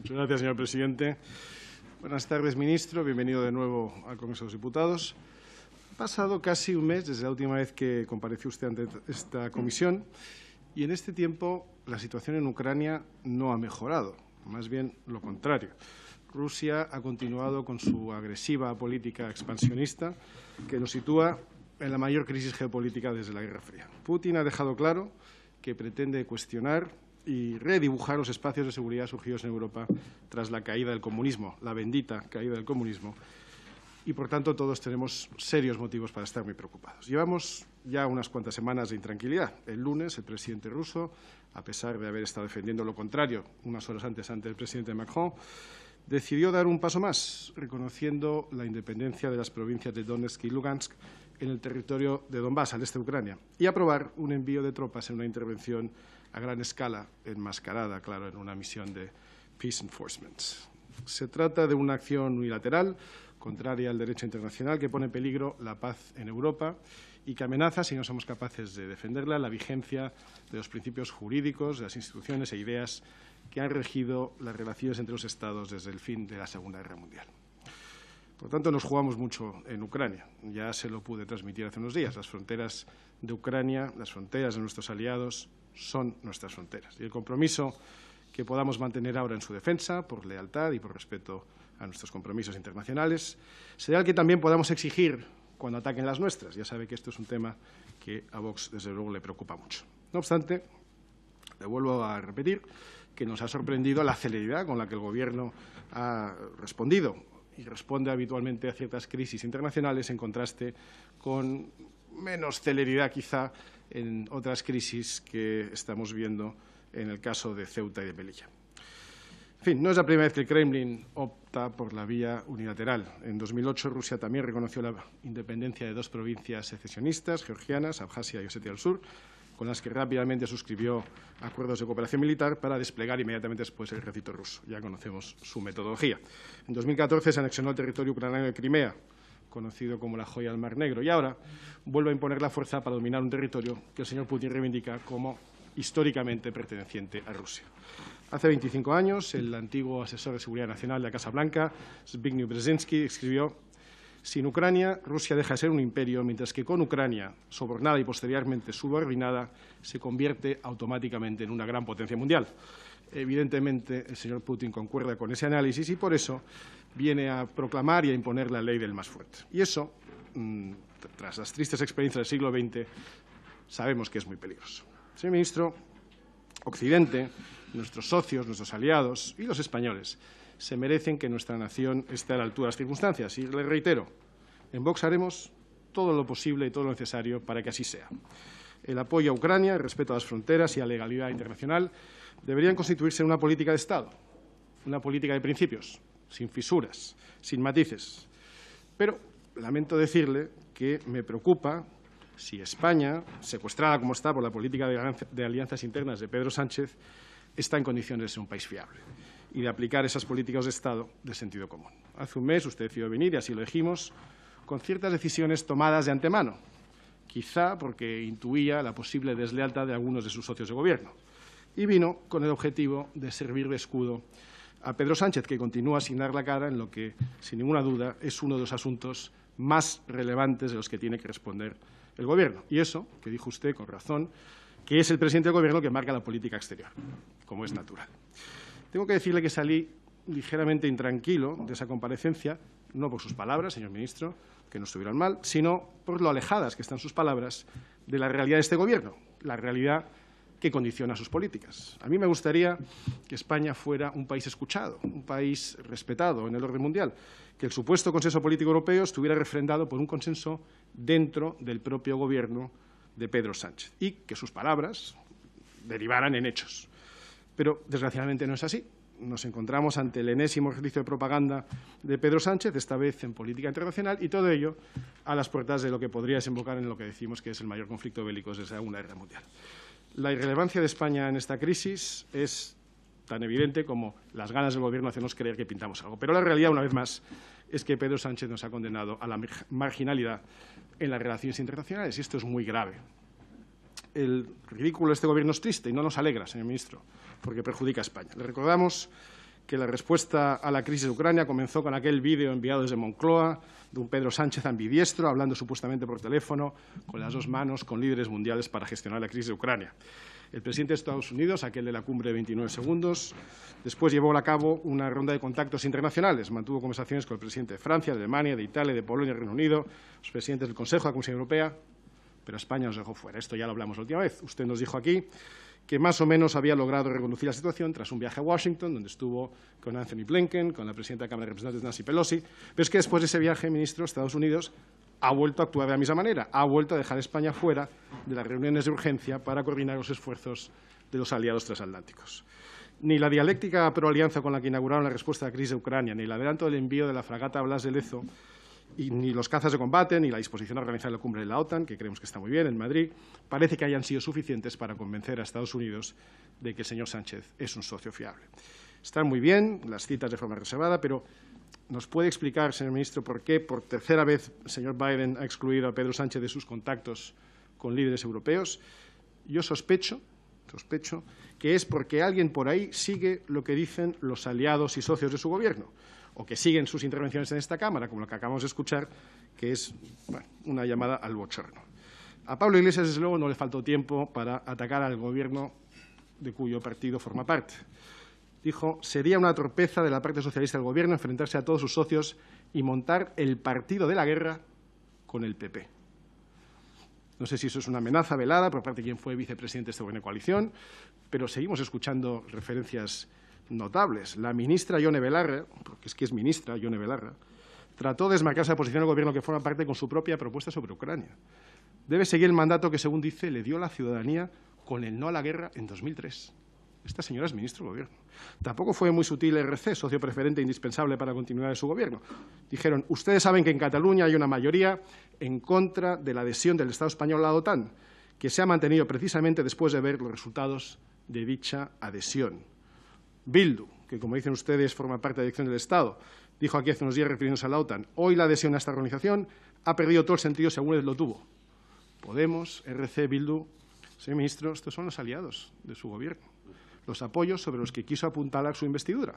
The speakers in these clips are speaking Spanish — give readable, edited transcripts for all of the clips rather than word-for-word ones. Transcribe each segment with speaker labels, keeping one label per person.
Speaker 1: Muchas gracias, señor presidente. Buenas tardes, ministro. Bienvenido de nuevo al Congreso de los Diputados. Ha pasado casi un mes desde la última vez que compareció usted ante esta comisión y en este tiempo la situación en Ucrania no ha mejorado, más bien lo contrario. Rusia ha continuado con su agresiva política expansionista que nos sitúa en la mayor crisis geopolítica desde la Guerra Fría. Putin ha dejado claro que pretende cuestionar y redibujar los espacios de seguridad surgidos en Europa tras la caída del comunismo, la bendita caída del comunismo, y, por tanto, todos tenemos serios motivos para estar muy preocupados. Llevamos ya unas cuantas semanas de intranquilidad. El lunes, el presidente ruso, a pesar de haber estado defendiendo lo contrario unas horas antes ante el presidente Macron, decidió dar un paso más, reconociendo la independencia de las provincias de Donetsk y Lugansk en el territorio de Donbass, al este de Ucrania, y aprobar un envío de tropas en una intervención a gran escala, enmascarada, claro, en una misión de peace enforcement. Se trata de una acción unilateral, contraria al derecho internacional, que pone en peligro la paz en Europa y que amenaza, si no somos capaces de defenderla, la vigencia de los principios jurídicos, de las instituciones e ideas que han regido las relaciones entre los Estados desde el fin de la Segunda Guerra Mundial. Por tanto, nos jugamos mucho en Ucrania. Ya se lo pude transmitir hace unos días. Las fronteras de Ucrania, las fronteras de nuestros aliados, son nuestras fronteras. Y el compromiso que podamos mantener ahora en su defensa, por lealtad y por respeto a nuestros compromisos internacionales, será el que también podamos exigir cuando ataquen las nuestras. Ya sabe que esto es un tema que a Vox, desde luego, le preocupa mucho. No obstante, le vuelvo a repetir que nos ha sorprendido la celeridad con la que el Gobierno ha respondido y responde habitualmente a ciertas crisis internacionales, en contraste con menos celeridad, quizá, en otras crisis que estamos viendo en el caso de Ceuta y de Melilla. En fin, no es la primera vez que el Kremlin opta por la vía unilateral. En 2008, Rusia también reconoció la independencia de dos provincias secesionistas, georgianas, Abjasia y Osetia del Sur, con las que rápidamente suscribió acuerdos de cooperación militar para desplegar inmediatamente después el ejército ruso. Ya conocemos su metodología. En 2014 se anexionó el territorio ucraniano de Crimea, conocido como la joya del Mar Negro, y ahora vuelve a imponer la fuerza para dominar un territorio que el señor Putin reivindica como históricamente perteneciente a Rusia. Hace 25 años, el antiguo asesor de Seguridad Nacional de la Casa Blanca, Zbigniew Brzezinski, escribió: «Sin Ucrania, Rusia deja de ser un imperio, mientras que con Ucrania, sobornada y posteriormente subordinada, se convierte automáticamente en una gran potencia mundial». Evidentemente, el señor Putin concuerda con ese análisis y, por eso, viene a proclamar y a imponer la ley del más fuerte. Y eso, tras las tristes experiencias del siglo XX, sabemos que es muy peligroso. Señor ministro, Occidente, nuestros socios, nuestros aliados y los españoles se merecen que nuestra nación esté a la altura de las circunstancias. Y le reitero, en Vox haremos todo lo posible y todo lo necesario para que así sea. El apoyo a Ucrania, el respeto a las fronteras y a la legalidad internacional deberían constituirse en una política de Estado, una política de principios, sin fisuras, sin matices. Pero lamento decirle que me preocupa si España, secuestrada como está por la política de alianzas internas de Pedro Sánchez, está en condiciones de ser un país fiable y de aplicar esas políticas de Estado de sentido común. Hace un mes usted decidió venir, y así lo dijimos, con ciertas decisiones tomadas de antemano, quizá porque intuía la posible deslealtad de algunos de sus socios de Gobierno, y vino con el objetivo de servir de escudo a Pedro Sánchez, que continúa sin dar la cara en lo que, sin ninguna duda, es uno de los asuntos más relevantes de los que tiene que responder el Gobierno. Y eso, que dijo usted con razón, que es el presidente del Gobierno que marca la política exterior, como es natural. Tengo que decirle que salí ligeramente intranquilo de esa comparecencia, no por sus palabras, señor ministro, que no estuvieron mal, sino por lo alejadas que están sus palabras de la realidad de este Gobierno, la realidad que condiciona sus políticas. A mí me gustaría que España fuera un país escuchado, un país respetado en el orden mundial, que el supuesto consenso político europeo estuviera refrendado por un consenso dentro del propio Gobierno de Pedro Sánchez y que sus palabras derivaran en hechos. Pero, desgraciadamente, no es así. Nos encontramos ante el enésimo ejercicio de propaganda de Pedro Sánchez, esta vez en política internacional, y todo ello a las puertas de lo que podría desembocar en lo que decimos que es el mayor conflicto bélico desde la Segunda Guerra Mundial. La irrelevancia de España en esta crisis es tan evidente como las ganas del Gobierno de hacernos creer que pintamos algo. Pero la realidad, una vez más, es que Pedro Sánchez nos ha condenado a la marginalidad en las relaciones internacionales, y esto es muy grave. El ridículo de este Gobierno es triste y no nos alegra, señor ministro, porque perjudica a España. Le recordamos que la respuesta a la crisis de Ucrania comenzó con aquel vídeo enviado desde Moncloa de un Pedro Sánchez ambidiestro, hablando supuestamente por teléfono, con las dos manos, con líderes mundiales para gestionar la crisis de Ucrania. El presidente de Estados Unidos, aquel de la cumbre de 29 segundos, después llevó a cabo una ronda de contactos internacionales. Mantuvo conversaciones con el presidente de Francia, de Alemania, de Italia, de Polonia, de Reino Unido, los presidentes del Consejo, de la Comisión Europea, pero a España nos dejó fuera. Esto ya lo hablamos la última vez. Usted nos dijo aquí que más o menos había logrado reconducir la situación tras un viaje a Washington, donde estuvo con Anthony Blinken, con la presidenta de la Cámara de Representantes, Nancy Pelosi. Pero es que después de ese viaje, ministro, Estados Unidos ha vuelto a actuar de la misma manera, ha vuelto a dejar a España fuera de las reuniones de urgencia para coordinar los esfuerzos de los aliados transatlánticos. Ni la dialéctica pro-alianza con la que inauguraron la respuesta a la crisis de Ucrania, ni el adelanto del envío de la fragata Blas de Lezo, y ni los cazas de combate, ni la disposición a organizar la cumbre de la OTAN, que creemos que está muy bien, en Madrid, parece que hayan sido suficientes para convencer a Estados Unidos de que el señor Sánchez es un socio fiable. Están muy bien las citas de forma reservada, pero ¿nos puede explicar, señor ministro, por qué por tercera vez el señor Biden ha excluido a Pedro Sánchez de sus contactos con líderes europeos? Yo sospecho que es porque alguien por ahí sigue lo que dicen los aliados y socios de su gobierno, o que siguen sus intervenciones en esta Cámara, como la que acabamos de escuchar, que es una llamada al bochorno. A Pablo Iglesias, desde luego, no le faltó tiempo para atacar al gobierno de cuyo partido forma parte. Dijo, sería una torpeza de la parte socialista del gobierno enfrentarse a todos sus socios y montar el partido de la guerra con el PP. No sé si eso es una amenaza velada por parte de quien fue vicepresidente de este gobierno de coalición, pero seguimos escuchando referencias notables. La ministra Ione Belarra, porque es que es ministra Ione Belarra, trató de desmarcarse la posición del gobierno que forma parte con su propia propuesta sobre Ucrania. Debe seguir el mandato que, según dice, le dio la ciudadanía con el no a la guerra en 2003. Esta señora es ministro del Gobierno. Tampoco fue muy sutil RC, socio preferente indispensable para la continuidad de su Gobierno. Dijeron, ustedes saben que en Cataluña hay una mayoría en contra de la adhesión del Estado español a la OTAN, que se ha mantenido precisamente después de ver los resultados de dicha adhesión. Bildu, que como dicen ustedes forma parte de la dirección del Estado, dijo aquí hace unos días refiriéndose a la OTAN, hoy la adhesión a esta organización ha perdido todo el sentido según él lo tuvo. Podemos, RC, Bildu, señor ministro, estos son los aliados de su Gobierno, los apoyos sobre los que quiso apuntalar su investidura,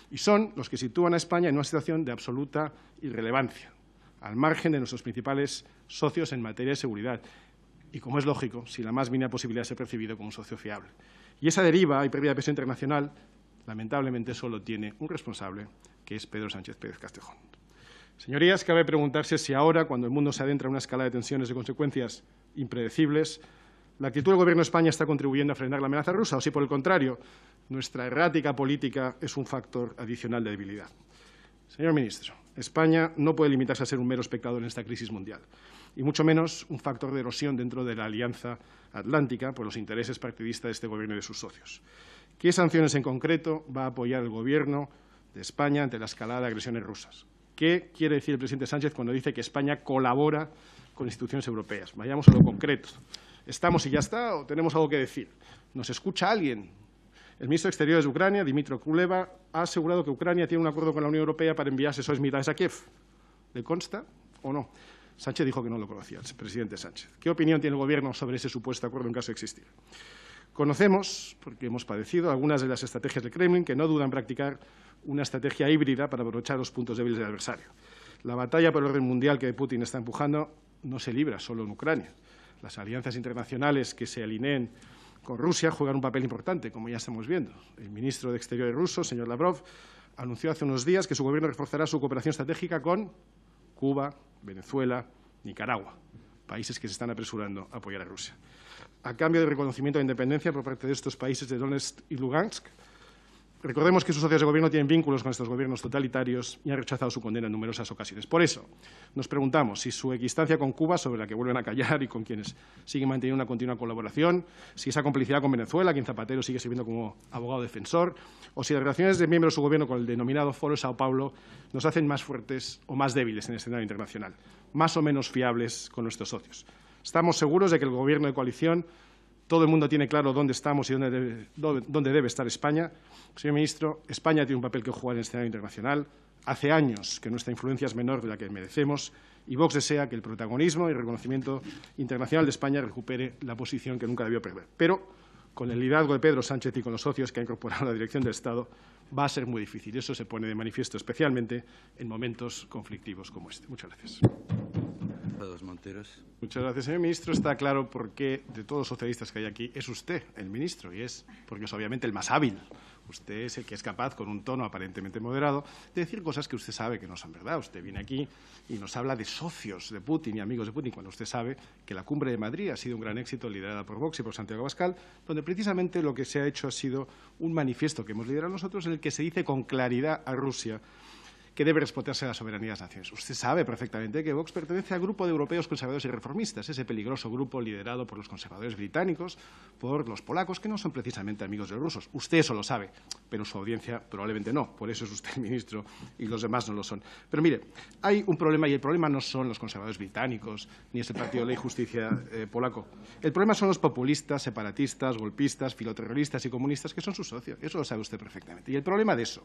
Speaker 1: y son los que sitúan a España en una situación de absoluta irrelevancia, al margen de nuestros principales socios en materia de seguridad, y, como es lógico, sin la más mínima posibilidad de ser percibido como un socio fiable. Y esa deriva y pérdida de peso internacional, lamentablemente, solo tiene un responsable, que es Pedro Sánchez Pérez Castejón. Señorías, cabe preguntarse si ahora, cuando el mundo se adentra en una escala de tensiones de consecuencias impredecibles, la actitud del Gobierno de España está contribuyendo a frenar la amenaza rusa o si, por el contrario, nuestra errática política es un factor adicional de debilidad. Señor ministro, España no puede limitarse a ser un mero espectador en esta crisis mundial, y mucho menos un factor de erosión dentro de la Alianza Atlántica por los intereses partidistas de este Gobierno y de sus socios. ¿Qué sanciones en concreto va a apoyar el Gobierno de España ante la escalada de agresiones rusas? ¿Qué quiere decir el presidente Sánchez cuando dice que España colabora con instituciones europeas? Vayamos a lo concreto. ¿Estamos y ya está o tenemos algo que decir? ¿Nos escucha alguien? El ministro de Exteriores de Ucrania, Dmytro Kuleba, ha asegurado que Ucrania tiene un acuerdo con la Unión Europea para enviar asesores militares a Kiev. ¿Le consta o no? Sánchez dijo que no lo conocía, el presidente Sánchez. ¿Qué opinión tiene el Gobierno sobre ese supuesto acuerdo en caso de existir? Conocemos, porque hemos padecido, algunas de las estrategias del Kremlin que no dudan en practicar una estrategia híbrida para aprovechar los puntos débiles del adversario. La batalla por el orden mundial que Putin está empujando no se libra solo en Ucrania. Las alianzas internacionales que se alineen con Rusia juegan un papel importante, como ya estamos viendo. El ministro de Exteriores ruso, señor Lavrov, anunció hace unos días que su gobierno reforzará su cooperación estratégica con Cuba, Venezuela, Nicaragua, países que se están apresurando a apoyar a Rusia. A cambio de reconocimiento de independencia por parte de estos países de Donetsk y Lugansk, recordemos que sus socios de gobierno tienen vínculos con estos gobiernos totalitarios y han rechazado su condena en numerosas ocasiones. Por eso, nos preguntamos si su equidistancia con Cuba, sobre la que vuelven a callar y con quienes siguen manteniendo una continua colaboración, si esa complicidad con Venezuela, quien Zapatero sigue sirviendo como abogado defensor, o si las relaciones de miembros de su gobierno con el denominado Foro de Sao Paulo nos hacen más fuertes o más débiles en el escenario internacional, más o menos fiables con nuestros socios. Estamos seguros de que el gobierno de coalición, todo el mundo tiene claro dónde estamos y dónde debe estar España. Señor ministro, España tiene un papel que jugar en el escenario internacional. Hace años que nuestra influencia es menor de la que merecemos y Vox desea que el protagonismo y el reconocimiento internacional de España recupere la posición que nunca debió perder. Pero con el liderazgo de Pedro Sánchez y con los socios que ha incorporado a la dirección del Estado, va a ser muy difícil. Y eso se pone de manifiesto especialmente en momentos conflictivos como este. Muchas gracias. Muchas gracias, señor ministro. Está claro por qué, de todos los socialistas que hay aquí, es usted el ministro, y es porque es obviamente el más hábil. Usted es el que es capaz, con un tono aparentemente moderado, de decir cosas que usted sabe que no son verdad. Usted viene aquí y nos habla de socios de Putin y amigos de Putin, cuando usted sabe que la Cumbre de Madrid ha sido un gran éxito liderada por Vox y por Santiago Abascal, donde precisamente lo que se ha hecho ha sido un manifiesto que hemos liderado nosotros, en el que se dice con claridad a Rusia que debe respetarse a la soberanía de las naciones. Usted sabe perfectamente que Vox pertenece al grupo de europeos conservadores y reformistas, ese peligroso grupo liderado por los conservadores británicos, por los polacos, que no son precisamente amigos de los rusos. Usted eso lo sabe, pero su audiencia probablemente no. Por eso es usted el ministro y los demás no lo son. Pero mire, hay un problema, y el problema no son los conservadores británicos, ni es el Partido Ley y Justicia polaco. El problema son los populistas, separatistas, golpistas, filoterroristas y comunistas, que son sus socios. Eso lo sabe usted perfectamente. Y el problema de eso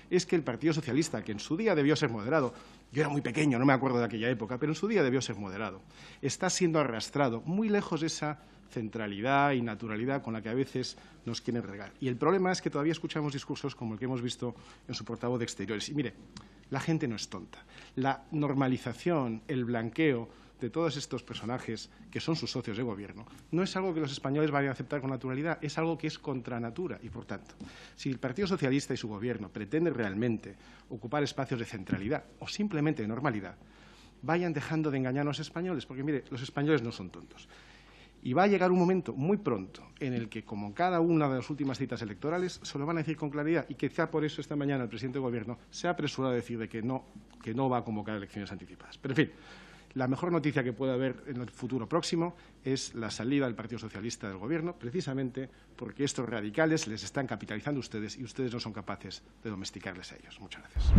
Speaker 1: es que el Partido Socialista, que en su día debió ser moderado, yo era muy pequeño, no me acuerdo de aquella época, pero en su día debió ser moderado, está siendo arrastrado muy lejos de esa centralidad y naturalidad con la que a veces nos quieren regar. Y el problema es que todavía escuchamos discursos como el que hemos visto en su portavoz de Exteriores. Y mire, la gente no es tonta. La normalización, el blanqueo de todos estos personajes que son sus socios de gobierno no es algo que los españoles vayan a aceptar con naturalidad, es algo que es contra natura. Y, por tanto, si el Partido Socialista y su gobierno pretenden realmente ocupar espacios de centralidad o simplemente de normalidad, vayan dejando de engañar a los españoles, porque, mire, los españoles no son tontos. Y va a llegar un momento muy pronto en el que, como en cada una de las últimas citas electorales, se lo van a decir con claridad, y quizá por eso esta mañana el presidente del Gobierno se ha apresurado a decir de que no va a convocar elecciones anticipadas. Pero, en fin, la mejor noticia que puede haber en el futuro próximo es la salida del Partido Socialista del Gobierno, precisamente porque estos radicales les están capitalizando a ustedes y ustedes no son capaces de domesticarles a ellos. Muchas gracias.